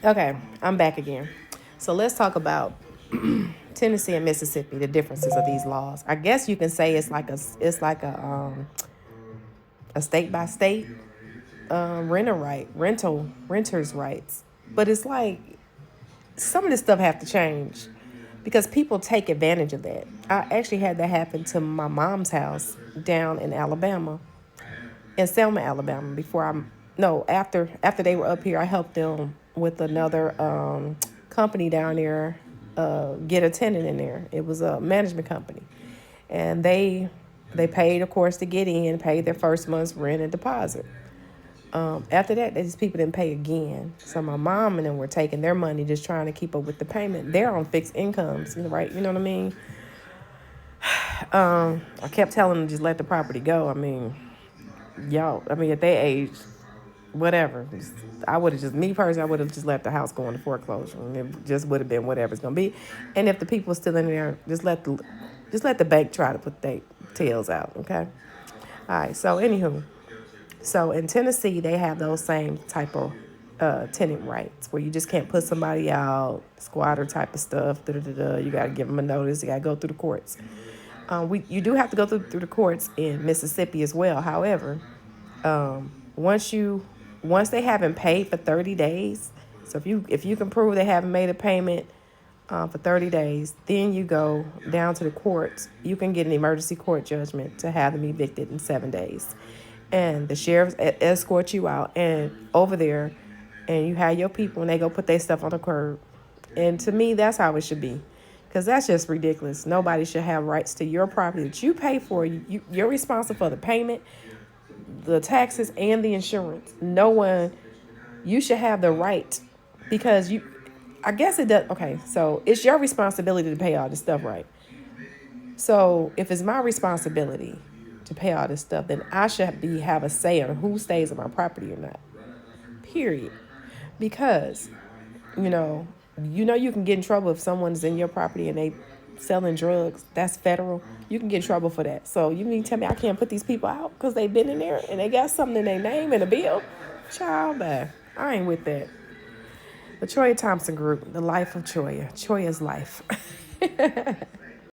Okay, I'm back again. So let's talk about Tennessee and Mississippi, the differences of these laws. I guess you can say it's like a state by state renters rights, but it's like some of this stuff have to change because people take advantage of that. I actually had that happen to my mom's house down in Alabama, in Selma, Alabama. Before I'm no after they were up here, I helped them with another company down there get a tenant in there. It was a management company, and they paid, of course, to get in, paid their first month's rent and deposit. After that, these people didn't pay again. So my mom and them were taking their money, just trying to keep up with the payment. They're on fixed incomes, right? You know what I mean? I kept telling them just let the property go. I mean, y'all. I mean, at their age, whatever. I would have just me personally, I would have just let the house go into foreclosure, and it just would have been whatever it's gonna be. And if the people are still in there, just let the bank try to put their tails out. Okay. All right. So anywho, so in Tennessee, they have those same type of tenant rights where you just can't put somebody out, squatter type of stuff. Da, da, da, da. You got to give them a notice. You got to go through the courts. You do have to go through the courts in Mississippi as well. However, once you once they haven't paid for 30 days, so if you can prove they haven't made a payment for 30 days, then you go down to the courts. You can get an emergency court judgment to have them evicted in 7 days. And the sheriffs escort you out and over there, and you have your people, and they go put their stuff on the curb. And to me, that's how it should be. Because that's just ridiculous. Nobody should have rights to your property that you pay for. You're responsible for the payment, the taxes, and the insurance. No one, you should have the right because I guess it does. Okay, so it's your responsibility to pay all this stuff, right? So if it's my responsibility to pay all this stuff, then I should have a say on who stays on my property or not. Period. Because you know, you can get in trouble if someone's in your property and they selling drugs. That's federal. You can get in trouble for that. So you mean to tell me I can't put these people out because they've been in there and they got something in their name and a bill? Child, I ain't with that. The Troya Thompson Group, the life of Troya. Troya's life.